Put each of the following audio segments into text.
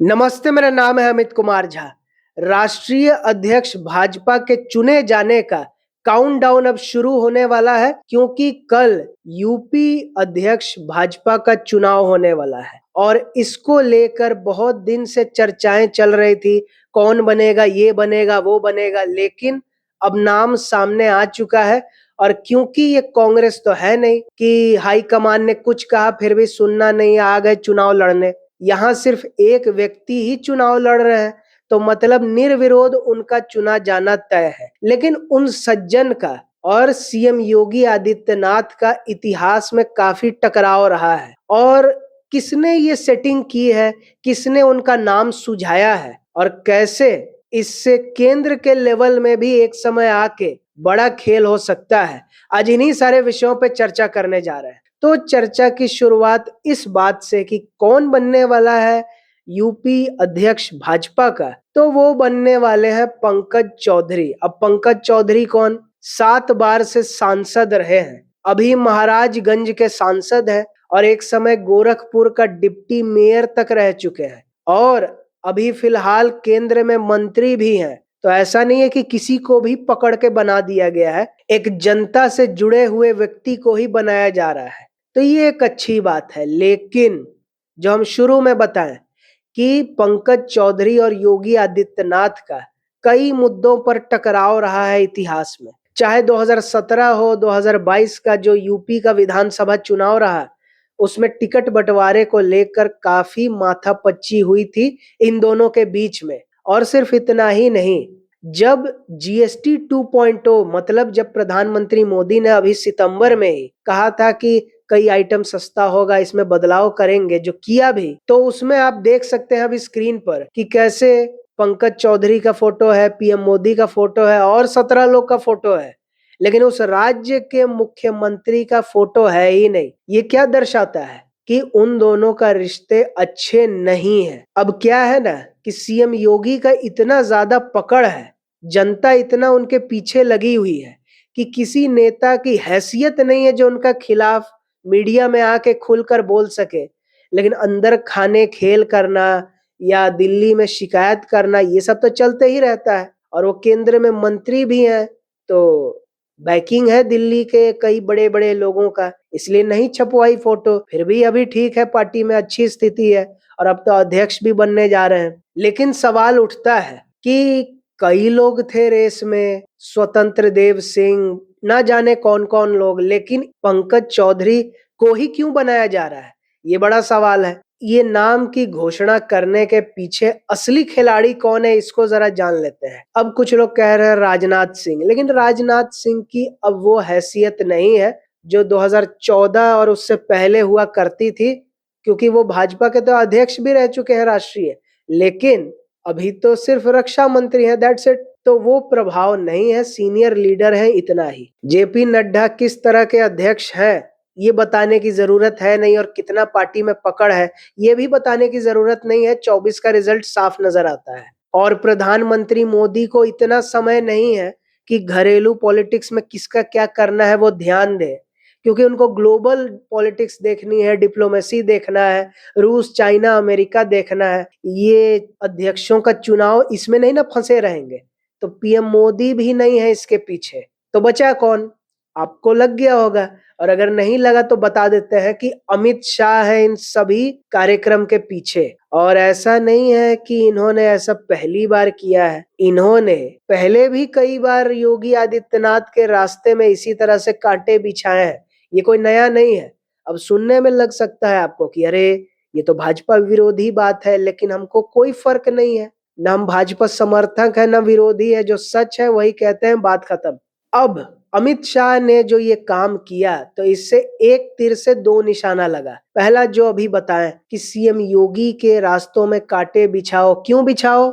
नमस्ते, मेरा नाम है अमित कुमार झा। राष्ट्रीय अध्यक्ष भाजपा के चुने जाने का काउंटडाउन अब शुरू होने वाला है क्योंकि कल यूपी अध्यक्ष भाजपा का चुनाव होने वाला है और इसको लेकर बहुत दिन से चर्चाएं चल रही थी। कौन बनेगा, ये बनेगा, वो बनेगा, लेकिन अब नाम सामने आ चुका है। और क्योंकि ये कांग्रेस तो है नहीं कि हाईकमान ने कुछ कहा फिर भी सुनना नहीं, आ गए चुनाव लड़ने। यहाँ सिर्फ एक व्यक्ति ही चुनाव लड़ रहे हैं, तो मतलब निर्विरोध उनका चुना जाना तय है। लेकिन उन सज्जन का और सीएम योगी आदित्यनाथ का इतिहास में काफी टकराव रहा है। और किसने ये सेटिंग की है, किसने उनका नाम सुझाया है और कैसे इससे केंद्र के लेवल में भी एक समय आके बड़ा खेल हो सकता है, आज इन्हीं सारे विषयों पे चर्चा करने जा रहे हैं। तो चर्चा की शुरुआत इस बात से कि कौन बनने वाला है यूपी अध्यक्ष भाजपा का, तो वो बनने वाले हैं पंकज चौधरी। अब पंकज चौधरी कौन? 7 बार से सांसद रहे हैं, अभी महाराजगंज के सांसद हैं और एक समय गोरखपुर का डिप्टी मेयर तक रह चुके हैं और अभी फिलहाल केंद्र में मंत्री भी हैं। तो ऐसा नहीं है कि किसी को भी पकड़ के बना दिया गया है, एक जनता से जुड़े हुए व्यक्ति को ही बनाया जा रहा है। तो ये एक अच्छी बात है। लेकिन जो हम शुरू में बताएं कि पंकज चौधरी और योगी आदित्यनाथ का कई मुद्दों पर टकराव रहा है इतिहास में, चाहे 2017 हो, 2022 का जो यूपी का विधानसभा चुनाव रहा, उसमें टिकट बंटवारे को लेकर काफी माथापच्ची हुई थी इन दोनों के बीच में। और सिर्फ इतना ही नहीं, जब जीएसटी 2.0 मतलब जब प्रधानमंत्री मोदी ने अभी सितंबर में ही कहा था कि कई आइटम सस्ता होगा, इसमें बदलाव करेंगे, जो किया भी, तो उसमें आप देख सकते हैं अभी स्क्रीन पर कि कैसे पंकज चौधरी का फोटो है, पीएम मोदी का फोटो है और 17 लोग का फोटो है, लेकिन उस राज्य के मुख्यमंत्री का फोटो है ही नहीं। ये क्या दर्शाता है कि उन दोनों का रिश्ते अच्छे नहीं है। अब क्या है ना कि सीएम योगी का इतना ज्यादा पकड़ है, जनता इतना उनके पीछे लगी हुई है कि किसी नेता की हैसियत नहीं है जो उनका खिलाफ मीडिया में आके खुलकर बोल सके। लेकिन अंदर खाने खेल करना या दिल्ली में शिकायत करना, ये सब तो चलते ही रहता है। और वो केंद्र में मंत्री भी हैं, तो बैकिंग है दिल्ली के कई बड़े बड़े लोगों का, इसलिए नहीं छपवाई फोटो। फिर भी अभी ठीक है, पार्टी में अच्छी स्थिति है और अब तो अध्यक्ष भी बनने जा रहे हैं। लेकिन सवाल उठता है कि कई लोग थे रेस में, स्वतंत्र देव सिंह, ना जाने कौन कौन लोग, लेकिन पंकज चौधरी को ही क्यों बनाया जा रहा है, ये बड़ा सवाल है। ये नाम की घोषणा करने के पीछे असली खिलाड़ी कौन है, इसको जरा जान लेते हैं। अब कुछ लोग कह रहे हैं राजनाथ सिंह, लेकिन राजनाथ सिंह की अब वो हैसियत नहीं है जो 2014 और उससे पहले हुआ करती थी, क्योंकि वो भाजपा के तो अध्यक्ष भी रह चुके हैं राष्ट्रीय, लेकिन अभी तो सिर्फ रक्षा मंत्री हैं, दैट्स इट। तो वो प्रभाव नहीं है, सीनियर लीडर है, इतना ही। जेपी नड्डा किस तरह के अध्यक्ष हैं ये बताने की जरूरत है नहीं, और कितना पार्टी में पकड़ है ये भी बताने की जरूरत नहीं है, 24 का रिजल्ट साफ नजर आता है। और प्रधानमंत्री मोदी को इतना समय नहीं है कि घरेलू पॉलिटिक्स में किसका क्या करना है वो ध्यान दे, क्योंकि उनको ग्लोबल पॉलिटिक्स देखनी है, डिप्लोमेसी देखना है, रूस, चाइना, अमेरिका देखना है। ये अध्यक्षों का चुनाव इसमें नहीं ना फंसे रहेंगे। तो पीएम मोदी भी नहीं है इसके पीछे, तो बचा कौन? आपको लग गया होगा, और अगर नहीं लगा तो बता देते हैं कि अमित शाह है इन सभी कार्यक्रम के पीछे। और ऐसा नहीं है कि इन्होंने ऐसा पहली बार किया है, इन्होंने पहले भी कई बार योगी आदित्यनाथ के रास्ते में इसी तरह से कांटे बिछाए हैं, ये कोई नया नहीं है। अब सुनने में लग सकता है आपको कि अरे ये तो भाजपा विरोधी बात है, लेकिन हमको कोई फर्क नहीं है, ना हम भाजपा समर्थक है ना विरोधी है, जो सच है वही कहते हैं, बात खत्म। अब अमित शाह ने जो ये काम किया, तो इससे एक तीर से दो निशाना लगा। पहला जो अभी बताएं कि सीएम योगी के रास्तों में कांटे बिछाओ, क्यों बिछाओ?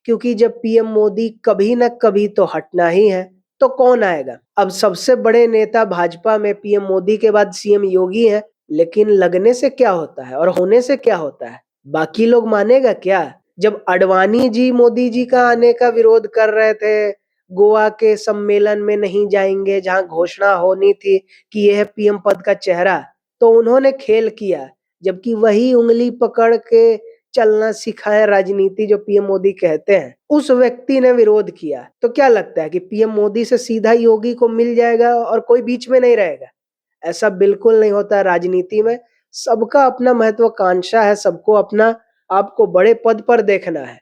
क्योंकि जब पीएम मोदी कभी न कभी तो हटना ही है, तो कौन आएगा? अब सबसे बड़े नेता भाजपा में पीएम मोदी के बाद सीएम योगी है, लेकिन लगने से क्या होता है और होने से क्या होता है? बाकी लोग मानेगा क्या? जब अडवाणी जी मोदी जी का आने का विरोध कर रहे थे, गोवा के सम्मेलन में नहीं जाएंगे जहां घोषणा होनी थी कि यह पीएम पद का चेहरा, तो उन्होंने खेल किया, जबकि वही उंगली पकड़ के चलना सिखाए राजनीति जो पीएम मोदी कहते हैं, उस व्यक्ति ने विरोध किया। तो क्या लगता है कि पीएम मोदी से सीधा योगी को मिल जाएगा और कोई बीच में नहीं रहेगा? ऐसा बिल्कुल नहीं होता। राजनीति में सबका अपना महत्वाकांक्षा है, सबको अपना आपको बड़े पद पर देखना है।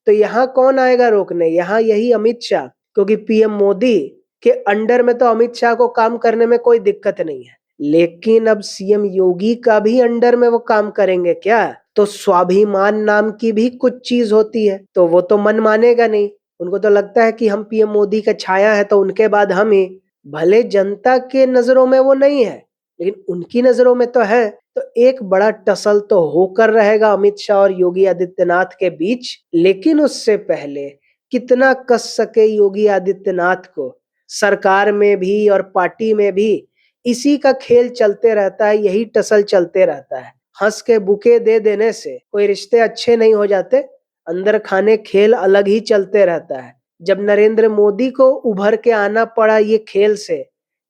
तो यहाँ कौन आएगा रोकने? यहाँ यही अमित शाह, क्योंकि पीएम मोदी के अंडर में तो अमित शाह को काम करने में कोई दिक्कत नहीं है, लेकिन अब सीएम योगी का भी अंडर में वो काम करेंगे क्या? तो स्वाभिमान नाम की भी कुछ चीज होती है, तो वो तो मन मानेगा नहीं। उनको तो लगता है कि हम पीएम मोदी का छाया है तो उनके बाद हम ही। भले जनता के नजरों में वो नहीं है, लेकिन उनकी नजरों में तो है। तो एक बड़ा टसल तो होकर रहेगा अमित शाह और योगी आदित्यनाथ के बीच। लेकिन उससे पहले कितना कस सके योगी आदित्यनाथ को, सरकार में भी और पार्टी में भी इसी का खेल चलते रहता है, यही टसल चलते रहता है। हंस के बुके दे देने से कोई रिश्ते अच्छे नहीं हो जाते, अंदर खाने खेल अलग ही चलते रहता है। जब नरेंद्र मोदी को उभर के आना पड़ा ये खेल से,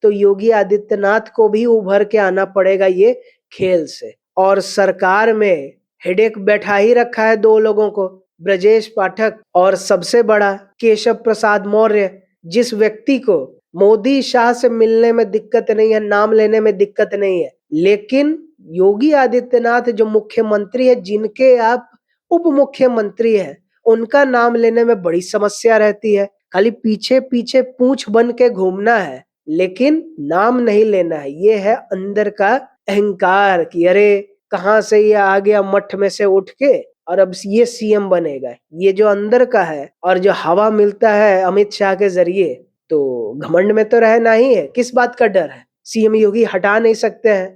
तो योगी आदित्यनाथ को भी उभर के आना पड़ेगा ये खेल से। और सरकार में हेडेक बैठा ही रखा है दो लोगों को, ब्रजेश पाठक और सबसे बड़ा केशव प्रसाद मौर्य, जिस व्यक्ति को मोदी शाह से मिलने में दिक्कत नहीं है, नाम लेने में दिक्कत नहीं है, लेकिन योगी आदित्यनाथ जो मुख्यमंत्री है, जिनके आप उप मुख्यमंत्री हैं, उनका नाम लेने में बड़ी समस्या रहती है। खाली पीछे पीछे पूंछ बन के घूमना है, लेकिन नाम नहीं लेना है। ये है अंदर का अहंकार कि अरे कहां से ये आ गया मठ में से उठ के और अब ये सीएम बनेगा। ये जो अंदर का है और जो हवा मिलता है अमित शाह के जरिए, तो घमंड में तो रहना ही है। किस बात का डर है? सीएम योगी हटा नहीं सकते हैं,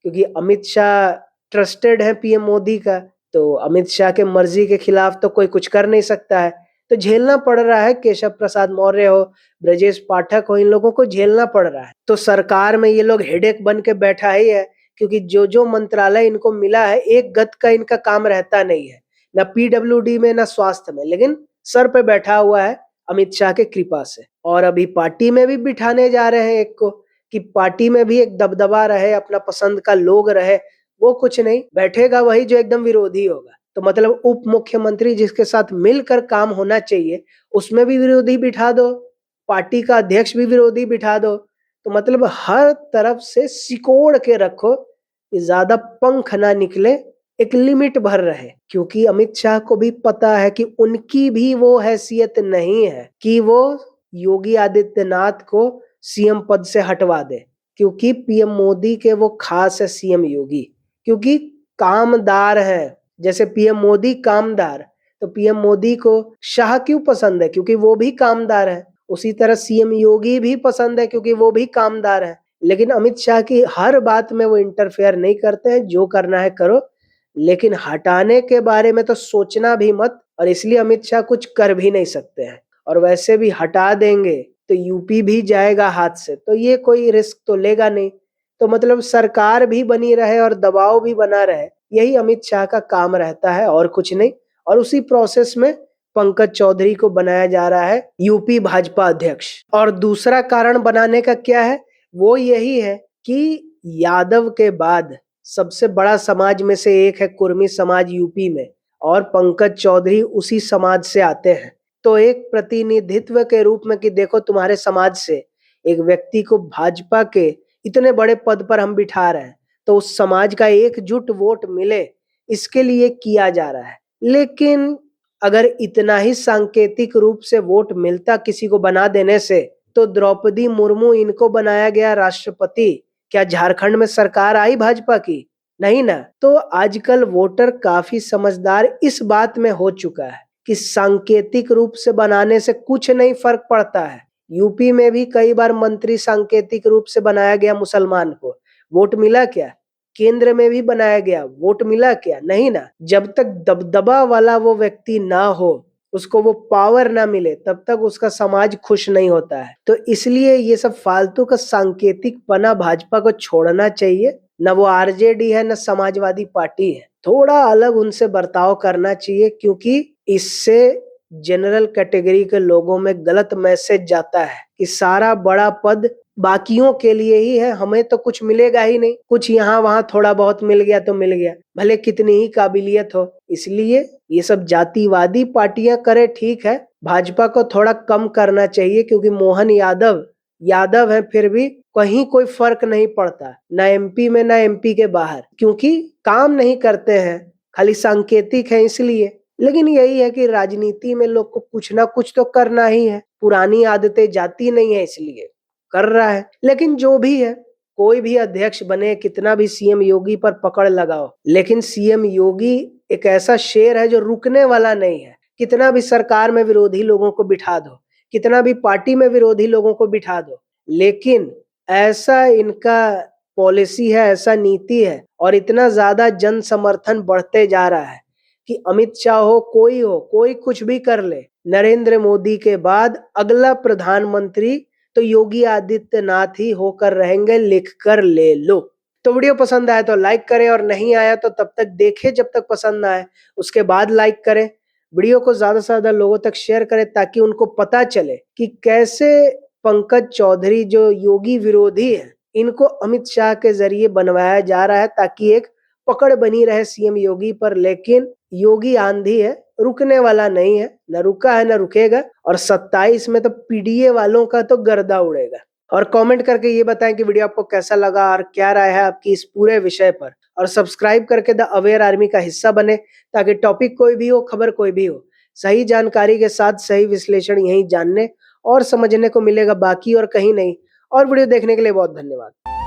क्योंकि अमित शाह ट्रस्टेड है पीएम मोदी का, तो अमित शाह के मर्जी के खिलाफ तो कोई कुछ कर नहीं सकता है। तो झेलना पड़ रहा है, केशव प्रसाद मौर्य हो, ब्रजेश पाठक हो, इन लोगों को झेलना पड़ रहा है। तो सरकार में ये लोग हेडेक बन के बैठा ही है, क्योंकि जो जो मंत्रालय इनको मिला है, एक गत का इनका काम रहता नहीं है, ना पीडब्ल्यूडी में ना स्वास्थ्य में, लेकिन सर पे बैठा हुआ है अमित शाह के कृपा से। और अभी पार्टी में भी बिठाने जा रहे हैं एक को, कि पार्टी में भी एक दबदबा रहे, अपना पसंद का लोग रहे। वो कुछ नहीं, बैठेगा वही जो एकदम विरोधी होगा। तो मतलब उप मुख्यमंत्री जिसके साथ मिलकर काम होना चाहिए, उसमें भी विरोधी बिठा दो, पार्टी का अध्यक्ष भी विरोधी बिठा दो। तो मतलब हर तरफ से सिकोड़ के रखो कि ज्यादा पंख ना निकले, एक लिमिट भर रहे। क्योंकि अमित शाह को भी पता है कि उनकी भी वो हैसियत नहीं है कि वो योगी आदित्यनाथ को सीएम पद से हटवा दे, क्योंकि पीएम मोदी के वो खास है सीएम योगी, क्योंकि कामदार है। जैसे पीएम मोदी कामदार, तो पीएम मोदी को शाह क्यों पसंद है? क्योंकि वो भी कामदार है। उसी तरह सीएम योगी भी पसंद है, क्योंकि वो भी कामदार है। लेकिन अमित शाह की हर बात में वो इंटरफेयर नहीं करते हैं, जो करना है करो, लेकिन हटाने के बारे में तो सोचना भी मत। और इसलिए अमित शाह कुछ कर भी नहीं सकते हैं, और वैसे भी हटा देंगे तो यूपी भी जाएगा हाथ से, तो ये कोई रिस्क तो लेगा नहीं। तो मतलब सरकार भी बनी रहे और दबाव भी बना रहे, यही अमित शाह का काम रहता है, और कुछ नहीं। और उसी प्रोसेस में पंकज चौधरी को बनाया जा रहा है यूपी भाजपा अध्यक्ष। और दूसरा कारण बनाने का क्या है? वो यही है कि यादव के बाद सबसे बड़ा समाज में से एक है कुर्मी समाज यूपी में, और पंकज चौधरी उसी समाज से आते हैं। तो एक प्रतिनिधित्व के रूप में कि देखो तुम्हारे समाज से एक व्यक्ति को भाजपा के इतने बड़े पद पर हम बिठा रहे हैं, तो उस समाज का एकजुट वोट मिले, इसके लिए किया जा रहा है। लेकिन अगर इतना ही सांकेतिक रूप से वोट मिलता किसी को बना देने से, तो द्रौपदी मुर्मू इनको बनाया गया राष्ट्रपति, क्या झारखंड में सरकार आई भाजपा की? नहीं ना। तो आजकल वोटर काफी समझदार इस बात में हो चुका है कि सांकेतिक रूप से बनाने से कुछ नहीं फर्क पड़ता है। यूपी में भी कई बार मंत्री सांकेतिक रूप से बनाया गया मुसलमान को, वोट मिला क्या? केंद्र में भी बनाया गया, वोट मिला क्या? नहीं ना। जब तक दबदबा वाला वो व्यक्ति ना हो, उसको वो पावर ना मिले, तब तक उसका समाज खुश नहीं होता है। तो इसलिए ये सब फालतू का सांकेतिक पना भाजपा को छोड़ना चाहिए। न वो आरजेडी है, न समाजवादी पार्टी है, थोड़ा अलग उनसे बर्ताव करना चाहिए, क्योंकि इससे जनरल कैटेगरी के लोगों में गलत मैसेज जाता है कि सारा बड़ा पद बाकियों के लिए ही है, हमें तो कुछ मिलेगा ही नहीं। कुछ यहाँ वहां थोड़ा बहुत मिल गया तो मिल गया, भले कितनी ही काबिलियत हो। इसलिए ये सब जातिवादी पार्टियां करे ठीक है, भाजपा को थोड़ा कम करना चाहिए, क्योंकि मोहन यादव है, फिर भी कहीं कोई फर्क नहीं पड़ता, ना एमपी में ना एमपी के बाहर, क्योंकि काम नहीं करते हैं, खाली सांकेतिक है इसलिए। लेकिन यही है कि राजनीति में लोग को कुछ ना कुछ तो करना ही है, पुरानी आदतें जाती नहीं है इसलिए कर रहा है। लेकिन जो भी है, कोई भी अध्यक्ष बने, कितना भी सीएम योगी पर पकड़ लगाओ, लेकिन सीएम योगी एक ऐसा शेर है जो रुकने वाला नहीं है। कितना भी सरकार में विरोधी लोगों को बिठा दो, कितना भी पार्टी में विरोधी लोगों को बिठा दो, लेकिन ऐसा इनका पॉलिसी है, ऐसा नीति है, और इतना ज्यादा जन समर्थन बढ़ते जा रहा है कि अमित शाह हो, कोई कुछ भी कर ले, नरेंद्र मोदी के बाद अगला प्रधानमंत्री तो योगी आदित्यनाथ ही होकर रहेंगे, लिख कर ले लो। तो वीडियो पसंद आया तो लाइक करें, और नहीं आया तो तब तक देखें जब तक पसंद ना आए, उसके बाद लाइक करें। वीडियो को ज्यादा से ज्यादा लोगों तक शेयर करें ताकि उनको पता चले कि कैसे पंकज चौधरी जो योगी विरोधी है, इनको अमित शाह के जरिए बनवाया जा रहा है, ताकि एक पकड़ बनी रहे सीएम योगी पर। लेकिन योगी आंधी है, रुकने वाला नहीं है, न रुका है न रुकेगा, और 27 में तो पीडीए वालों का तो गर्दा उड़ेगा। और कमेंट करके ये बताएं कि वीडियो आपको कैसा लगा और क्या राय है आपकी इस पूरे विषय पर, और सब्सक्राइब करके द अवेयर आर्मी का हिस्सा बने, ताकि टॉपिक कोई भी हो, खबर कोई भी हो, सही जानकारी के साथ सही विश्लेषण यहीं जानने और समझने को मिलेगा, बाकी और कहीं नहीं। और वीडियो देखने के लिए बहुत धन्यवाद।